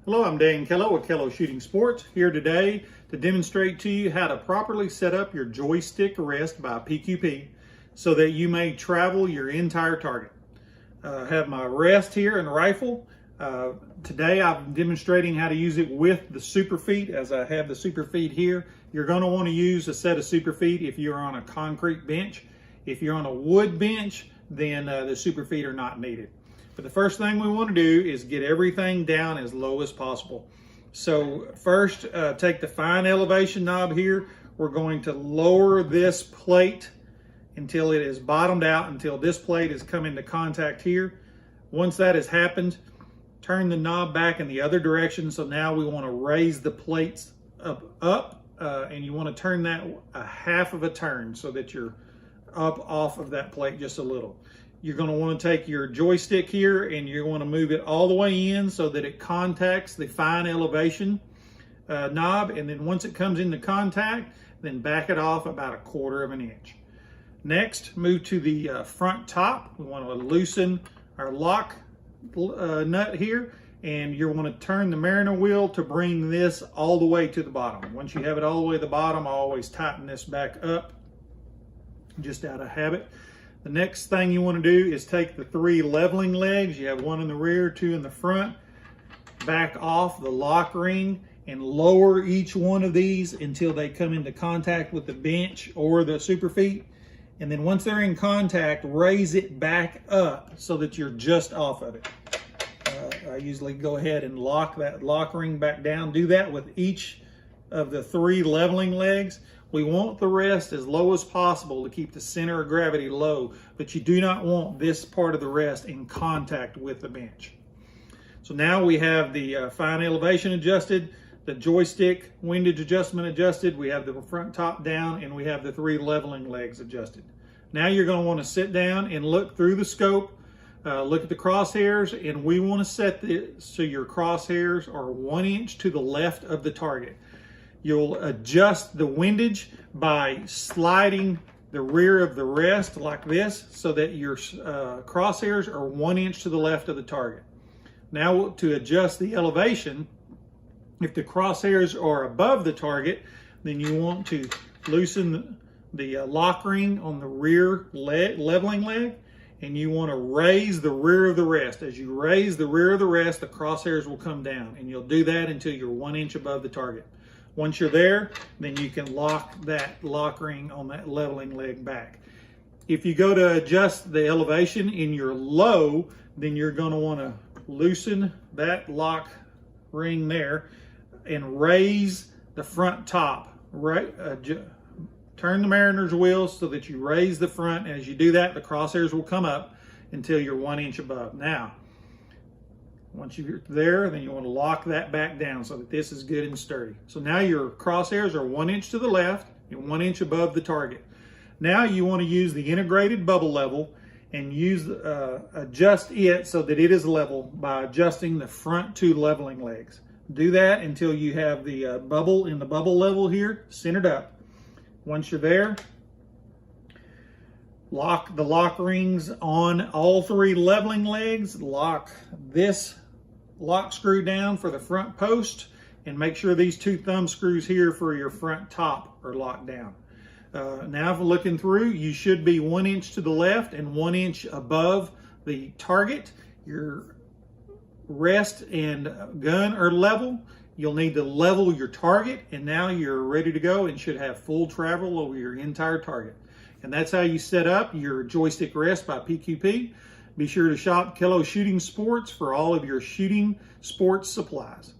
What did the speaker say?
Hello, I'm Dan Kello with Kello Shooting Sports, here today to demonstrate to you how to properly set up your Joystick Rest by PQP so that you may travel your entire target. I have my rest here and rifle. Today I'm demonstrating how to use it with the super feet. As I have the super feet here, you're going to want to use a set of super feet if you're on a concrete bench. If you're on a wood bench, then the super feet are not needed. But the first thing we want to do is get everything down as low as possible. So first, take the fine elevation knob here. We're going to lower this plate until it is bottomed out, until this plate has come into contact here. Once that has happened, turn the knob back in the other direction. So now we want to raise the plates up, and you want to turn that a half of a turn so that you're up off of that plate just a little. You're going to want to take your joystick here and you want to move it all the way in so that it contacts the fine elevation knob, and then once it comes into contact, then back it off about 1/4 of an inch. Next, move to the front top. We want to loosen our lock nut here, and you want to turn the Mariner wheel to bring this all the way to the bottom. Once you have it all the way to the bottom, I always tighten this back up just out of habit. The next thing you want to do is take the 3 leveling legs. You have 1 in the rear, 2 in the front. Back off the lock ring and lower each one of these until they come into contact with the bench or the super feet. And then once they're in contact, raise it back up so that you're just off of it. I usually go ahead and lock that lock ring back down. Do that with each of the 3 leveling legs. We want the rest as low as possible to keep the center of gravity low, but you do not want this part of the rest in contact with the bench. So now we have the fine elevation adjusted, the joystick windage adjustment adjusted, we have the front top down, and we have the 3 leveling legs adjusted. Now you're going to want to sit down and look through the scope, look at the crosshairs, and we want to set this so your crosshairs are 1 inch to the left of the target. You'll adjust the windage by sliding the rear of the rest like this so that your crosshairs are 1 inch to the left of the target. Now to adjust the elevation, if the crosshairs are above the target, then you want to loosen the lock ring on the rear leveling leg, and you want to raise the rear of the rest. As you raise the rear of the rest, the crosshairs will come down, and you'll do that until you're 1 inch above the target. Once you're there, then you can lock that lock ring on that leveling leg back. If you go to adjust the elevation in your low, then you're going to want to loosen that lock ring there and raise the front top. Right, turn the Mariner's wheel so that you raise the front. As you do that, the crosshairs will come up until you're 1 inch above. Now, once you're there, then you want to lock that back down so that this is good and sturdy. So now your crosshairs are 1 inch to the left and 1 inch above the target. Now you want to use the integrated bubble level and adjust it so that it is level by adjusting the front 2 leveling legs. Do that until you have the bubble in the bubble level here centered up. Once you're there, lock the lock rings on all 3 leveling legs. Lock this lock screw down for the front post, and make sure these 2 thumb screws here for your front top are locked down. Now if looking through, you should be 1 inch to the left and 1 inch above the target. Your rest and gun are level. You'll need to level your target, and now you're ready to go and should have full travel over your entire target. And that's how you set up your Joystick Rest by PQP. Be sure to shop Kello Shooting Sports for all of your shooting sports supplies.